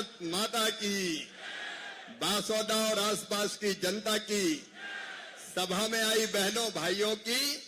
भारत माता की, बासोदा और आसपास की जनता की, सभा में आई बहनों भाइयों की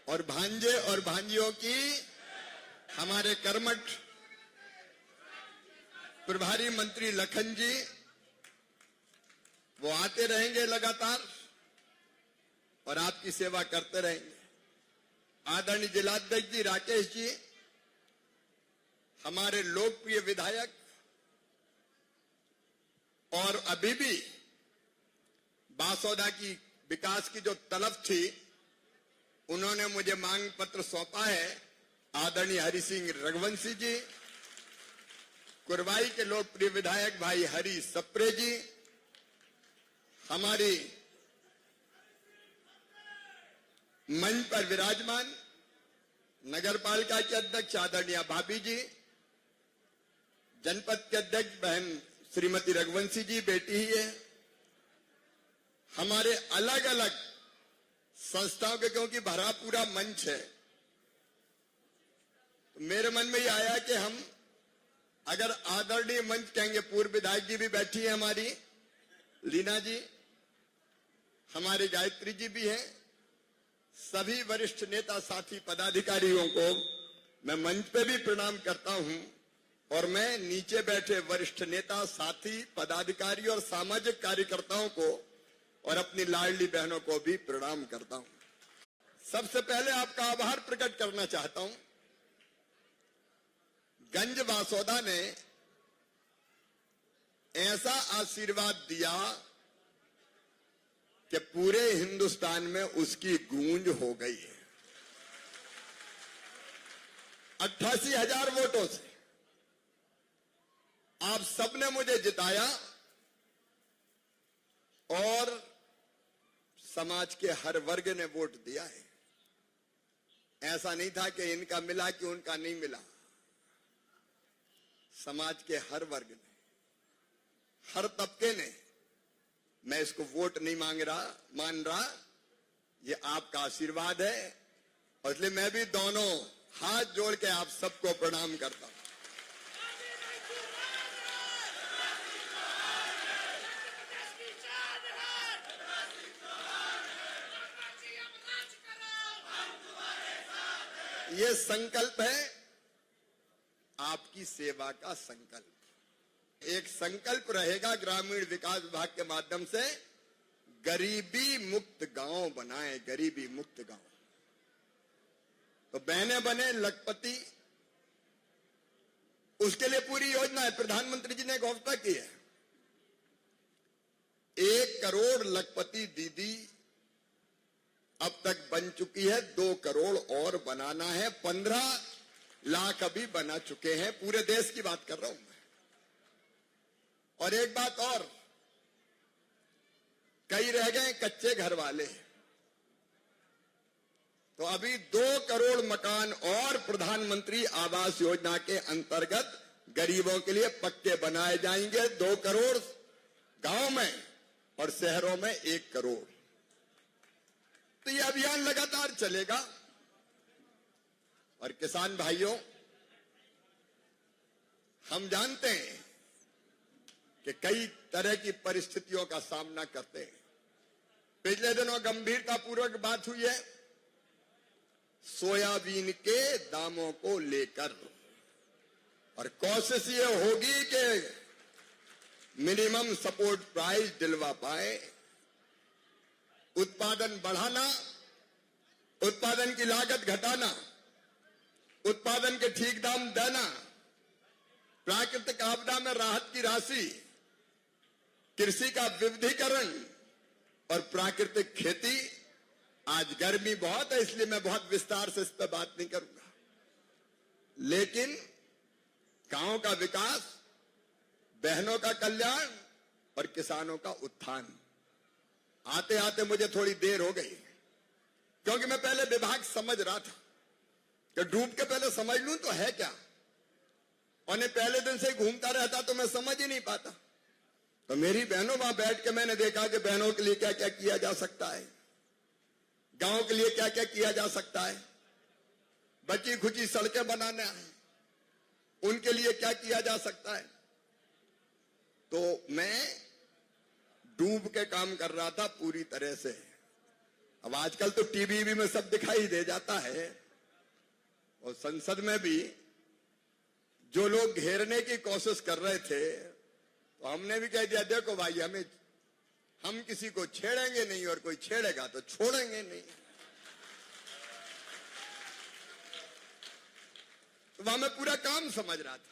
और भांजे और भांजियों की, हमारे कर्मठ प्रभारी मंत्री लखन जी, वो आते रहेंगे लगातार और आपकी सेवा करते रहेंगे। आदरणीय जिलाध्यक्ष जी राकेश जी, हमारे लोकप्रिय विधायक, और अभी भी बासोदा की विकास की जो तलब थी, उन्होंने मुझे मांग पत्र सौंपा है। आदरणीय हरि सिंह रघुवंशी जी, कुरवाई के लोकप्रिय विधायक भाई हरि सप्रे जी, हमारी मंच पर विराजमान नगरपालिका के अध्यक्ष आदरणीय भाभी जी, जनपद के अध्यक्ष बहन श्रीमती रघुवंशी जी, बेटी ही है, हमारे अलग अलग संस्थाओं के, क्योंकि भरा पूरा मंच है, तो मेरे मन में ये आया कि हम अगर आदरणीय मंच कहेंगे, पूर्व विधायक जी भी बैठी है, हमारी लीना जी, हमारी गायत्री जी भी हैं, सभी वरिष्ठ नेता साथी पदाधिकारियों को मैं मंच पे भी प्रणाम करता हूं, और मैं नीचे बैठे वरिष्ठ नेता साथी पदाधिकारी और सामाजिक कार्यकर्ताओं को और अपनी लाडली बहनों को भी प्रणाम करता हूं। सबसे पहले आपका आभार प्रकट करना चाहता हूं। गंज बासोदा ने ऐसा आशीर्वाद दिया कि पूरे हिंदुस्तान में उसकी गूंज हो गई है। 88,000 वोटों से आप सबने मुझे जिताया और समाज के हर वर्ग ने वोट दिया है। ऐसा नहीं था कि इनका मिला कि उनका नहीं मिला। समाज के हर वर्ग ने, हर तबके ने, मैं इसको वोट नहीं मान रहा, ये आपका आशीर्वाद है, और इसलिए मैं भी दोनों हाथ जोड़ के आप सबको प्रणाम करता हूं। ये संकल्प है आपकी सेवा का संकल्प। एक संकल्प रहेगा ग्रामीण विकास विभाग के माध्यम से, गरीबी मुक्त गांव बनाएं, गरीबी मुक्त गांव। तो बहने बने लखपति, उसके लिए पूरी योजना है। प्रधानमंत्री जी ने घोषणा की है 1 करोड़ लखपति दीदी अब तक बन चुकी है, 2 करोड़ और बनाना है, 15 लाख अभी बना चुके हैं। पूरे देश की बात कर रहा हूं मैं। और एक बात और, कई रह गए कच्चे घर वाले, तो अभी 2 करोड़ मकान और प्रधानमंत्री आवास योजना के अंतर्गत गरीबों के लिए पक्के बनाए जाएंगे। 2 करोड़ गांव में और शहरों में 1 करोड़। तो ये अभियान लगातार चलेगा। और किसान भाइयों, हम जानते हैं कि कई तरह की परिस्थितियों का सामना करते हैं। पिछले दिनों गंभीरतापूर्वक बात हुई है सोयाबीन के दामों को लेकर, और कोशिश ये होगी कि मिनिमम सपोर्ट प्राइस दिलवा पाए, उत्पादन बढ़ाना, उत्पादन की लागत घटाना, उत्पादन के ठीक दाम देना, प्राकृतिक आपदा में राहत की राशि, कृषि का विविधीकरण और प्राकृतिक खेती। आज गर्मी बहुत है, इसलिए मैं बहुत विस्तार से इस पर बात नहीं करूंगा, लेकिन गांव का विकास, बहनों का कल्याण और किसानों का उत्थान। आते आते मुझे थोड़ी देर हो गई, क्योंकि मैं पहले विभाग समझ रहा था कि डूब के पहले समझ लूं तो है क्या, और ने पहले दिन से घूमता रहता तो मैं समझ ही नहीं पाता। तो मेरी बहनों वहां बैठ के मैंने देखा कि बहनों के लिए क्या क्या किया जा सकता है, गांव के लिए क्या क्या किया जा सकता है, बची खुची सड़कें बनाना है, उनके लिए क्या किया जा सकता है, तो मैं डूब के काम कर रहा था पूरी तरह से। अब आजकल तो टीवी में सब दिखाई दे जाता है, और संसद में भी जो लोग घेरने की कोशिश कर रहे थे, तो हमने भी कह दिया देखो भाई, हम किसी को छेड़ेंगे नहीं, और कोई छेड़ेगा तो छोड़ेंगे नहीं। तो वहां मैं पूरा काम समझ रहा था।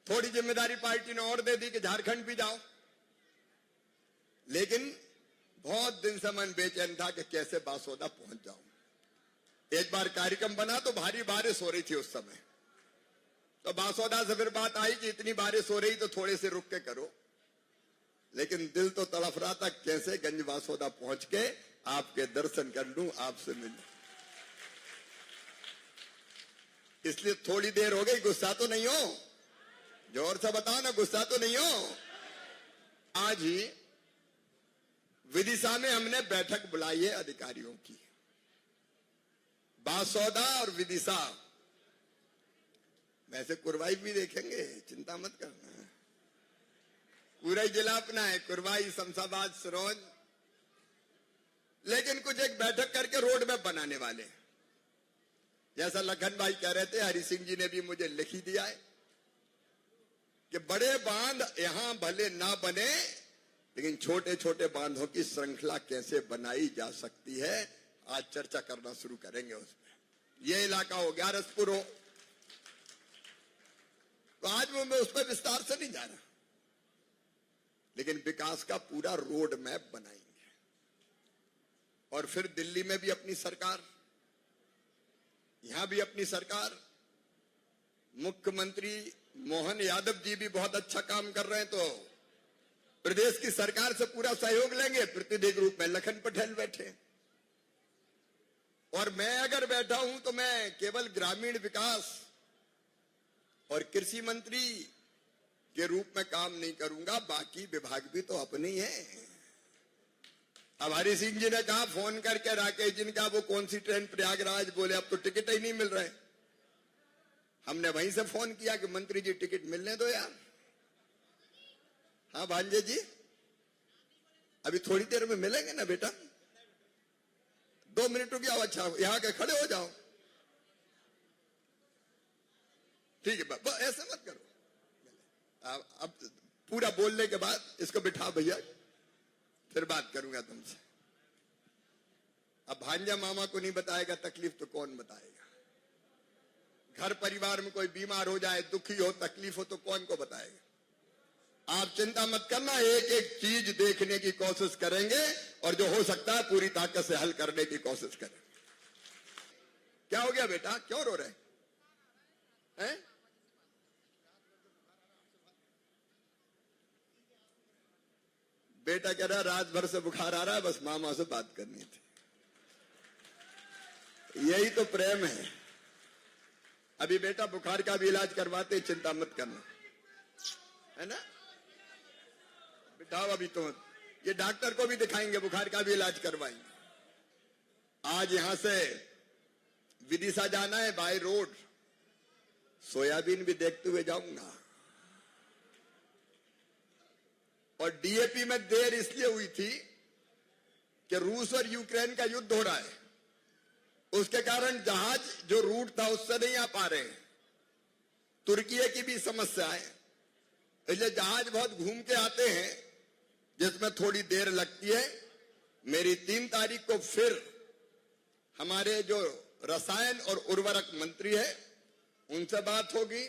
थोड़ी जिम्मेदारी पार्टी ने और दे दी कि झारखंड भी जाओ, लेकिन बहुत दिन से मन बेचैन था कि कैसे बासोदा पहुंच जाऊं। एक बार कार्यक्रम बना तो भारी बारिश हो रही थी उस समय, तो बासोदा से फिर बात आई कि इतनी बारिश हो रही तो थोड़े से रुक के करो, लेकिन दिल तो तड़फ रहा था कैसे गंज बासोदा पहुंच के आपके दर्शन कर लूं, आपसे मिलूं। इसलिए थोड़ी देर हो गई, गुस्सा तो नहीं हो? जोर से बताओ ना, गुस्सा तो नहीं हो? आज ही विदिशा में हमने बैठक बुलाई है अधिकारियों की। बासोदा और विदिशा, वैसे कुरवाई भी देखेंगे, चिंता मत करना। पूरा जिला अपना है, कुरवाई, शमशाबाद, सिरोंज, लेकिन कुछ एक बैठक करके रोड मैप बनाने वाले। जैसा लखन भाई कह रहे थे, हरि सिंह जी ने भी मुझे लिख ही दिया है कि बड़े बांध यहां भले ना बने, लेकिन छोटे छोटे बांधों की श्रृंखला कैसे बनाई जा सकती है, आज चर्चा करना शुरू करेंगे उसमें। ये इलाका हो गया रसपुर हो, तो आज मैं उस पर विस्तार से नहीं जा रहा, लेकिन विकास का पूरा रोड मैप बनाएंगे। और फिर दिल्ली में भी अपनी सरकार, यहां भी अपनी सरकार। मुख्यमंत्री मोहन यादव जी भी बहुत अच्छा काम कर रहे हैं, तो प्रदेश की सरकार से पूरा सहयोग लेंगे। प्रतिनिधि रूप में लखन पटेल बैठे, और मैं अगर बैठा हूं तो मैं केवल ग्रामीण विकास और कृषि मंत्री के रूप में काम नहीं करूंगा, बाकी विभाग भी तो अपने ही हैं। अब हरि सिंह जी ने कहा फोन करके, राकेश जी ने कहा वो कौन सी ट्रेन प्रयागराज, बोले अब तो टिकट ही नहीं मिल रहे। हमने वहीं से फोन किया कि मंत्री जी टिकट मिलने दो यार। हाँ भांजे जी, अभी थोड़ी देर में मिलेंगे ना बेटा, 2 मिनट रुक जाओ। अच्छा, यहां के खड़े हो जाओ, ठीक है, ऐसा मत करो। अब पूरा बोलने के बाद इसको बिठा भैया, फिर बात करूंगा तुमसे। अब भांजा मामा को नहीं बताएगा तकलीफ तो कौन बताएगा? घर परिवार में कोई बीमार हो जाए, दुखी हो, तकलीफ हो, तो कौन को बताएगा? आप चिंता मत करना, एक एक चीज देखने की कोशिश करेंगे, और जो हो सकता है पूरी ताकत से हल करने की कोशिश करेंगे। क्या हो गया बेटा, क्यों रो रहे हैं? बेटा कह रहा रात भर से बुखार आ रहा है, बस मामा से बात करनी थी। यही तो प्रेम है। अभी बेटा बुखार का भी इलाज करवाते, चिंता मत करना, है ना? बिठाओ, अभी तो ये डॉक्टर को भी दिखाएंगे, बुखार का भी इलाज करवाएंगे। आज यहां से विदिशा जाना है बाय रोड, सोयाबीन भी देखते हुए जाऊंगा। और डीएपी में देर इसलिए हुई थी कि रूस और यूक्रेन का युद्ध हो रहा है, उसके कारण जहाज जो रूट था उससे नहीं आ पा रहे हैं। तुर्की की भी समस्या है, इसलिए जहाज बहुत घूम के आते हैं, जिसमें थोड़ी देर लगती है। मेरी 3 तारीख को फिर हमारे जो रसायन और उर्वरक मंत्री है उनसे बात होगी।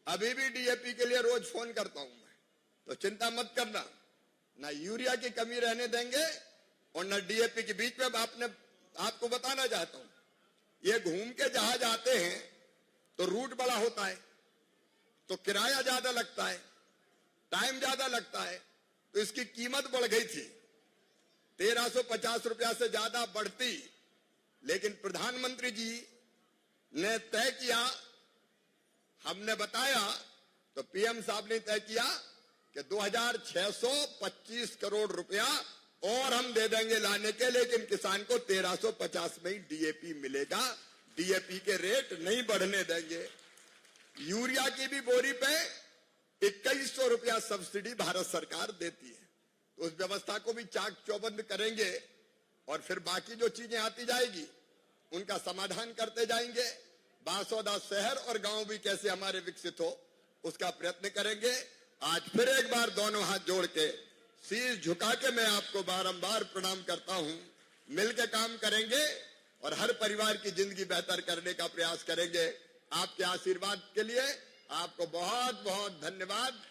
अभी भी डीएपी के लिए रोज फोन करता हूं मैं, तो चिंता मत करना, ना यूरिया की कमी रहने देंगे और ना डीएपी के बीच में। आपको बताना चाहता हूं, ये घूम के जहाज आते हैं तो रूट बड़ा होता है, तो किराया ज्यादा लगता है, टाइम ज्यादा लगता है, तो इसकी कीमत बढ़ गई थी 1350 रुपया से ज्यादा बढ़ती। लेकिन प्रधानमंत्री जी ने तय किया, हमने बताया, तो पीएम साहब ने तय किया कि 2625 करोड़ रुपया और हम दे देंगे लाने के, लेकिन किसान को 1350 में ही डीएपी मिलेगा, डीएपी के रेट नहीं बढ़ने देंगे। यूरिया की भी बोरी पे 2100 रुपया सब्सिडी भारत सरकार देती है। तो उस व्यवस्था को भी चाक चौबंद करेंगे और फिर बाकी जो चीजें आती जाएगी उनका समाधान करते जाएंगे। बासौदा शहर और गांव भी कैसे हमारे विकसित हो उसका प्रयत्न करेंगे। आज फिर एक बार दोनों हाथ जोड़ के शीश झुका के मैं आपको बारंबार प्रणाम करता हूं। मिलकर काम करेंगे और हर परिवार की जिंदगी बेहतर करने का प्रयास करेंगे। आपके आशीर्वाद के लिए आपको बहुत बहुत धन्यवाद।